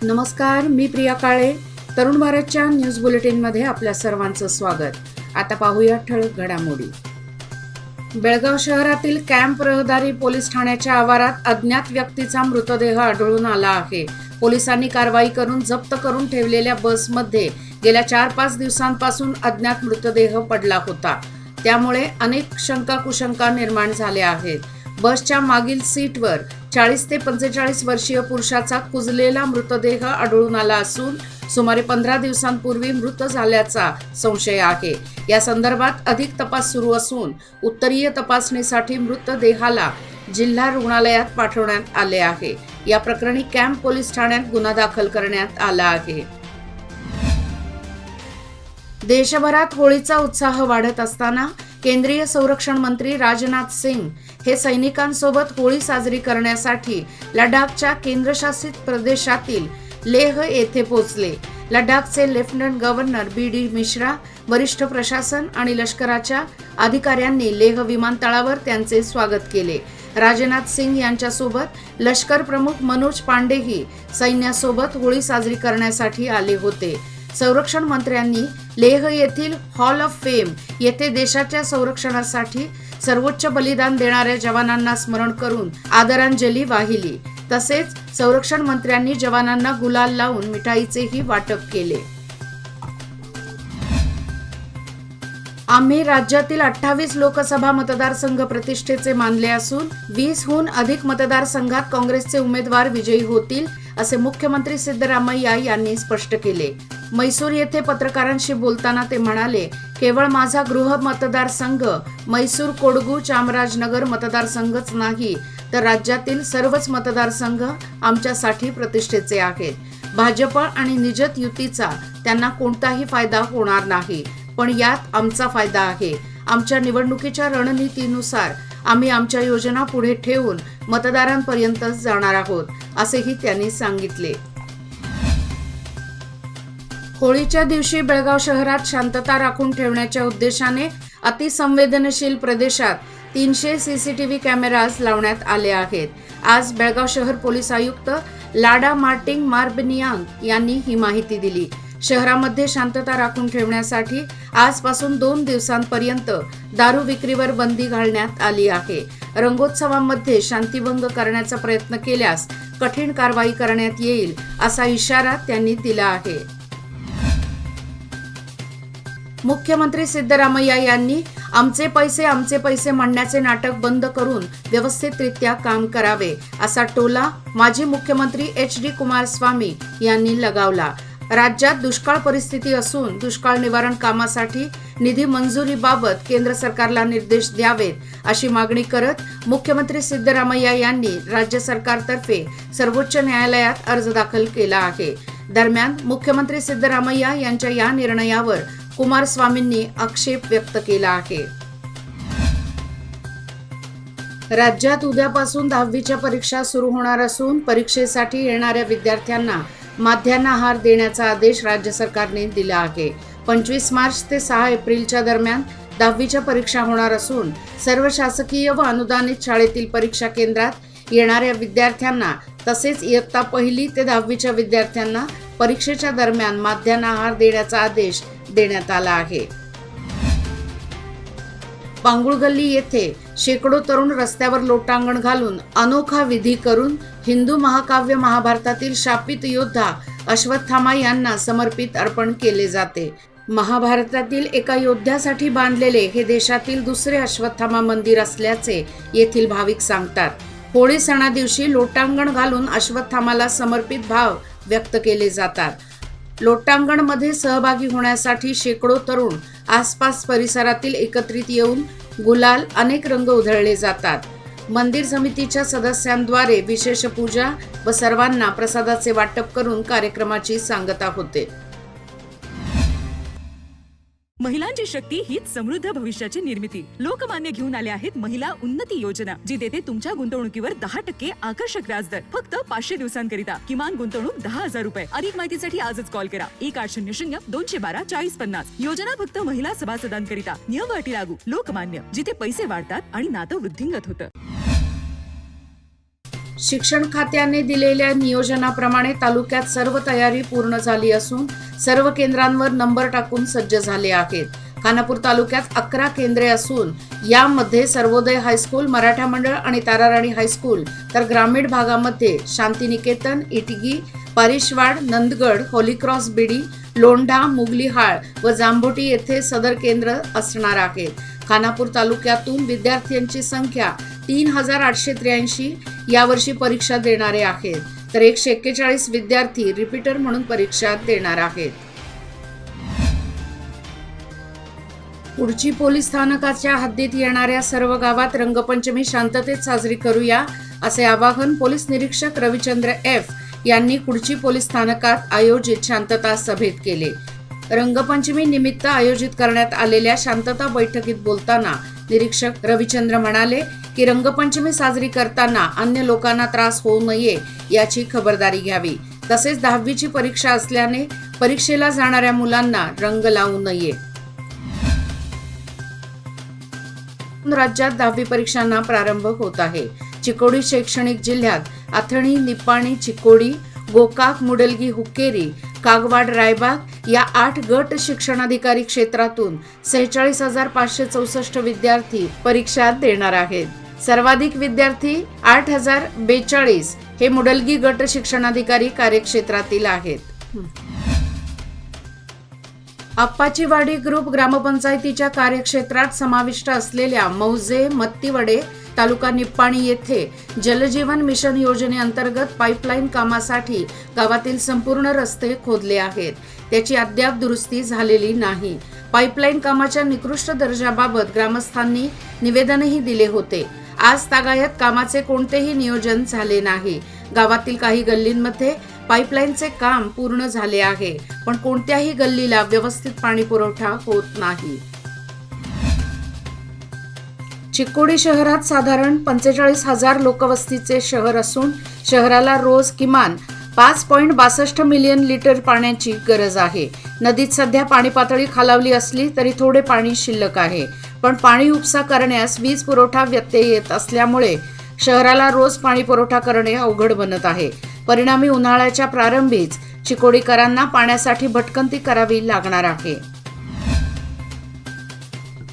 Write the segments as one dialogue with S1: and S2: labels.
S1: नमस्कार, मी प्रिया काळे. तरुण भारतच्या न्यूज बुलेटिनमध्ये आपल्या सर्वांचं स्वागत. आता पाहूया ठळक घडामोडी. बेळगाव शहरातील कॅम्प रहदारी पोलीस ठाण्याच्या आवारात अज्ञात व्यक्तीचा मृतदेह आढळून आला आहे. पोलिसांनी कारवाई करून जप्त करून ठेवलेल्या बसमध्ये गेल्या 4-5 दिवसांपासून अज्ञात मृतदेह पडला होता. त्यामुळे अनेक शंका कुशंका निर्माण झाल्या आहेत. बसच्या मागील सीटवर 40 ते 45 वर्षीय पुरुषाचा कुजलेला मृतदेह आढळून आला असून सुमारे 15 दिवसांपूर्वी मृत झाल्याचा संशय आहे. या संदर्भात अधिक तपास सुरू असून उत्तरीय तपासणीसाठी मृतदेहाला जिल्हा रुग्णालयात पाठवण्यात आले आहे. या प्रकरणी कॅम्प पोलीस ठाण्यात गुन्हा दाखल करण्यात आला आहे. देशभरात होळीचा उत्साह वाढत असताना केंद्रीय संरक्षण मंत्री राजनाथ सिंग हे सैनिकांसोबत होळी साजरी करण्यासाठी लडाखच्या केंद्रशासित प्रदेशातील लेह येथे पोहोचले. लडाखचे लेफ्टनंट गव्हर्नर बी.डी. मिश्रा, वरिष्ठ प्रशासन आणि लष्कराच्या अधिकाऱ्यांनी लेह विमानतळावर त्यांचे स्वागत केले. राजनाथ सिंग यांच्यासोबत लष्कर प्रमुख मनोज पांडेही सैन्यासोबत होळी साजरी करण्यासाठी आले होते. संरक्षण मंत्र्यांनी लेह येथील हॉल ऑफ फेम येथे देशाच्या संरक्षणासाठी सर्वोच्च बलिदान देणाऱ्या जवानांना स्मरण करून आदरांजली वाहिली. तसेच संरक्षण मंत्र्यांनी जवानांना गुलाल लावून मिठाईचेही वाटप केले. आम्ही राज्यातील 28 लोकसभा मतदारसंघ प्रतिष्ठेचे मानले असून 20हून अधिक मतदारसंघात काँग्रेसचे उमेदवार विजयी होतील, असे मुख्यमंत्री सिद्धरामय्या यांनी स्पष्ट केले. मैसूर येथे पत्रकारांशी बोलताना ते म्हणाले, केवळ माझा गृह मतदारसंघ मैसूर कोडगू चामराजनगर मतदारसंघच नाही तर राज्यातील सर्वच मतदारसंघ आमच्यासाठी प्रतिष्ठेचे आहेत. भाजप आणि निजत युतीचा त्यांना कोणताही फायदा होणार नाही, पण यात आमचा फायदा आहे. आमच्या निवडणुकीच्या रणनीतीनुसार आम्ही आमच्या योजना पुढे ठेवून मतदारांपर्यंत जाणार आहोत, असेही त्यांनी सांगितले. होळीच्या दिवशी बेळगाव शहरात शांतता राखून ठेवण्याच्या उद्देशाने अतिसंवेदनशील प्रदेशात 300 सीसीटीव्ही कॅमेराज लावण्यात आले आहेत. आज बेळगाव शहर पोलीस आयुक्त लाडा मार्टिंग मार्बनियांग यांनी ही माहिती दिली. शहरामध्ये शांतता राखून ठेवण्यासाठी आजपासून 2 दिवसांपर्यंत दारू विक्रीवर बंदी घालण्यात आली आहे. रंगोत्सवामध्ये शांतिभंग करण्याचा प्रयत्न केल्यास कठीण कारवाई करण्यात येईल, असा इशारा त्यांनी दिला आहे. मुख्यमंत्री सिद्धरामय्या यांनी आमचे पैसे म्हणण्याचे नाटक बंद करून व्यवस्थितरित्या काम करावे, असा टोला माजी मुख्यमंत्री एच.डी. कुमारस्वामी यांनी लगावला. राज्यात दुष्काळ परिस्थिती असून दुष्काळ निवारण कामासाठी निधी मंजुरीबाबत केंद्र सरकारला निर्देश द्यावेत, अशी मागणी करत मुख्यमंत्री सिद्धरामय्या यांनी राज्य सरकारतर्फे सर्वोच्च न्यायालयात अर्ज दाखल केला आहे. दरम्यान मुख्यमंत्री सिद्धरामय्या यांच्या या निर्णयावर कुमारस्वामींनी आक्षेप व्यक्त केला आहे. राज्यात उद्यापासून 10वीच्या परीक्षा सुरू होणार असून परीक्षेसाठी येणाऱ्या विद्यार्थ्यांना माध्यान्ह आहार देण्याचा आदेश राज्य सरकारने दिला आहे. 25 मार्च ते 6 एप्रिलच्या दरम्यान 10वीच्या परीक्षा होणार असून सर्व शासकीय व अनुदानित शाळेतील परीक्षा केंद्रात येणाऱ्या विद्यार्थ्यांना तसेच इयत्ता 1ली ते 10वीच्या विद्यार्थ्यांना परीक्षेच्या दरम्यान माध्यान्ह आहार देण्याचा आदेश देण्यात आला आहे. पांगुळगल्ली येथे शेकडो तरुण रस्त्यावर लोटांगण घालून अनोखा विधी करून हिंदू महाकाव्य महाभारतातील शापित योद्धा अश्वत्थामा यांना समर्पित अर्पण केले जाते. महाभारतातील एका योद्ध्यासाठी बांधलेले हे देशातील दुसरे अश्वत्थामा मंदिर असल्याचे येथील भाविक सांगतात. होळी सणादिवशी लोटांगण घालून अश्वत्थामाला समर्पित भाव व्यक्त केले जातात. लोटांगणमध्ये सहभागी होण्यासाठी शेकडो तरुण आसपास परिसरातील एकत्रित येऊन गुलाल अनेक रंग उधळले जातात. मंदिर समितीच्या सदस्यांद्वारे विशेष पूजा व सर्वांना प्रसादाचे वाटप करून कार्यक्रमाची सांगता होते.
S2: महिलांची शक्ती हीच समृद्ध भविष्याची निर्मिती. लोकमान्य घेऊन आले आहेत महिला उन्नती योजना, जी देते तुमच्या गुंतवणुकीवर 10% आकर्षक व्याजदर फक्त 500 दिवसांकरिता. किमान गुंतवणूक 10,000 रुपये. अधिक माहितीसाठी आजच कॉल करा 1800-212-4050. योजना फक्त महिला सभासदांकरिता. नियम अटी लागू. लोकमान्य, जिथे पैसे वाढतात आणि नातं वृद्धिंगत होतं.
S1: शिक्षण खात्याने दिलेल्या नियोजनाप्रमाणे तालुक्यात सर्व तयारी पूर्ण झाली असून सर्व केंद्रांवर नंबर टाकून सज्ज झाले आहेत. खानापूर तालुक्यात 11 केंद्रे असून यामध्ये सर्वोदय हायस्कूल, मराठा मंडळ आणि ताराराणी हायस्कूल, तर ग्रामीण भागामध्ये शांतिनिकेतन, इटगी, पारिशवाड, नंदगड, होलीक्रॉस बिडी, लोंढा, मुगलीहाळ व जांभोटी येथे सदर केंद्र असणार आहेत. खानापूर तालुक्यातून विद्यार्थ्यांची संख्या 3883 यावर्षी परीक्षा देणारे आहेत, तर 141 विद्यार्थी रिपीटर म्हणून परीक्षा देणार आहेत. कुडची पोलीस स्थानकाच्या हद्दीत येणाऱ्या सर्व गावात रंगपंचमी शांततेत साजरी करूया, असे आवाहन पोलीस निरीक्षक रविचंद्र एफ यांनी कुडची पोलीस स्थानकात आयोजित शांतता सभेत केले. रंगपंचमी निमित्त आयोजित करण्यात आलेल्या शांतता बैठकीत बोलताना निरीक्षक रविचंद्र म्हणाले की रंगपंचमी साजरी करताना अन्य लोकांना त्रास होऊ नये याची खबरदारी घ्यावी. तसेच 10वीची परीक्षा असल्याने परीक्षेला जाणाऱ्या मुलांना रंग लावू नये. राज्यात 10वी परीक्षांना प्रारंभ होत आहे. चिकोडी शैक्षणिक जिल्ह्यात अथणी, निपाणी, चिकोडी, गोकाक, मुडलगी, हुक्केरी, कागवाड, रायबाग या 8 गट शिक्षणाधिकारी क्षेत्रातून 46,564 विद्यार्थी परीक्षा देणार आहेत. सर्वाधिक विद्यार्थी 8,042 हे मुडलगी गट शिक्षणाधिकारी कार्यक्षेत्रातील आहेत. आप्पाचीवाडी ग्रुप ग्रामपंचायतीच्या कार्यक्षेत्रात समाविष्ट असलेल्या मौजे, मत्तीवडे, तालुका निप्पाणी येथे जलजीवन मिशन योजनेअंतर्गत पाईपलाईन कामासाठी गावातील संपूर्ण रस्ते खोदले आहेत. त्याची अद्याप दुरुस्ती झालेली नाही. पाईपलाईन कामाच्या निकृष्ट दर्जाबाबत ग्रामस्थांनी निवेदनही दिले होते. आज तागायत कामाचे कोणतेही नियोजन झाले नाही. गावातील काही गल्लींमध्ये पाईपलाईनचे काम पूर्ण झाले आहे, पण कोणत्याही गल्लीला व्यवस्थित पाणी पुरवठा होत नाही. चिकोडी शहरात साधारण 45,000 लोकवस्तीचे शहर असून शहराला रोज किमान 5.62 मिलियन लिटर पाण्याची गरज आहे. नदीत सध्या पाणी पातळी खालावली असली तरी थोडे पाणी शिल्लक आहे, पण पाणी उपसा करण्यास वीज पुरवठा व्यत्यय येत असल्यामुळे शहराला रोज पाणी पुरवठा करणे अवघड बनत आहे. परिणामी उन्हाळ्याच्या प्रारंभीच चिकोडीकरांना पाण्यासाठी भटकंती करावी लागणार आहे.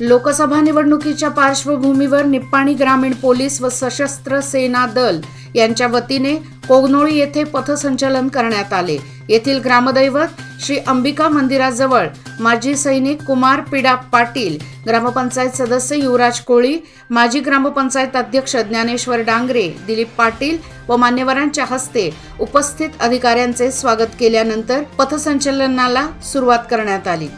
S1: लोकसभा निवडणुकीच्या पार्श्वभूमीवर निप्पाणी ग्रामीण पोलीस व सशस्त्र सेना दल यांच्या वतीने कोगनोळी येथे पथसंचलन करण्यात आले. येथील ग्रामदैवत श्री अंबिका मंदिराजवळ माजी सैनिक कुमार पिडा पाटील, ग्रामपंचायत सदस्य युवराज कोळी, माजी ग्रामपंचायत अध्यक्ष ज्ञानेश्वर डांगरे, दिलीप पाटील व मान्यवरांच्या हस्ते उपस्थित अधिकाऱ्यांचे स्वागत केल्यानंतर पथसंचलनाला सुरुवात करण्यात आली.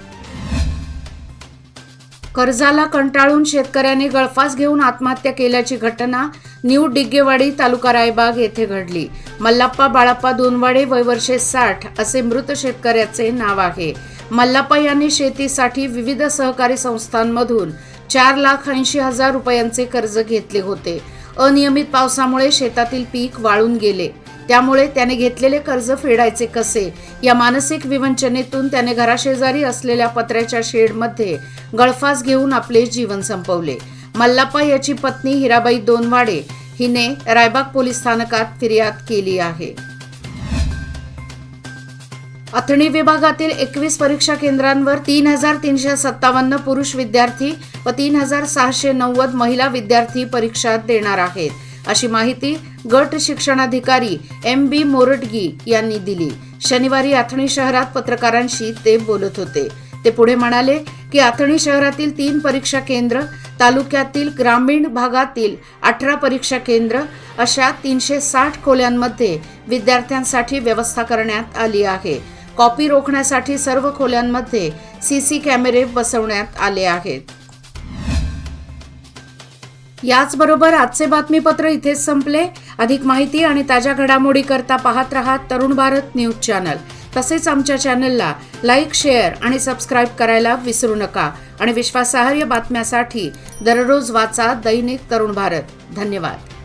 S1: कर्जाला कंटाळून शेतकऱ्याने गळफास घेऊन आत्महत्या केल्याची घटना न्यू डिग्गेवाडी, तालुका रायबाग येथे घडली. मल्लाप्पा बाळाप्पा दोनवाडे, वय वर्षे 60 असे मृत शेतकऱ्याचे नाव आहे. मल्लाप्पा यांनी शेतीसाठी विविध सहकारी संस्थांमधून 4,80,000 रुपयांचे कर्ज घेतले होते. अनियमित पावसामुळे शेतातील पीक वाळून गेले. त्यामुळे त्याने घेतलेले कर्ज फेडायचे कसे या मानसिक विवंचनेतून त्याने घराशेजारी असलेल्या पत्र्याच्या शेडमध्ये गळफास घेऊन आपले जीवन संपवले. मल्लाप्पा याची पत्नी हिराबाई दोनवाडे हिने रायबाग पोलीस स्थानकात फिर्याद केली आहे. अथणी विभागातील 21 परीक्षा केंद्रांवर 3,357 पुरुष विद्यार्थी व 3,690 महिला विद्यार्थी परीक्षा देणार आहेत, अशी माहिती गट शिक्षणाधिकारी MB मोरटगी यांनी दिली. शनिवारी अथणी शहरात पत्रकारांशी ते बोलत होते. ते पुढे म्हणाले की अथणी शहरातील 3 परीक्षा केंद्र, तालुक्यातील ग्रामीण भागातील 18 परीक्षा केंद्र अशा 360 खोल्यांमध्ये विद्यार्थ्यांसाठी व्यवस्था करण्यात आली आहे. कॉपी रोखण्यासाठी सर्व खोल्यांमध्ये CC कॅमेरे बसवण्यात आले आहेत. याचबरोबर आजचे बातमीपत्र इथेच संपले. अधिक माहिती आणि ताज्या घडामोडी करता पाहत रहा तरुण भारत न्यूज चॅनल. तसेच आमच्या चॅनलला लाईक, शेअर आणि सबस्क्राईब करायला विसरू नका. आणि विश्वासार्ह बातम्यासाठी दररोज वाचा दैनिक तरुण भारत. धन्यवाद.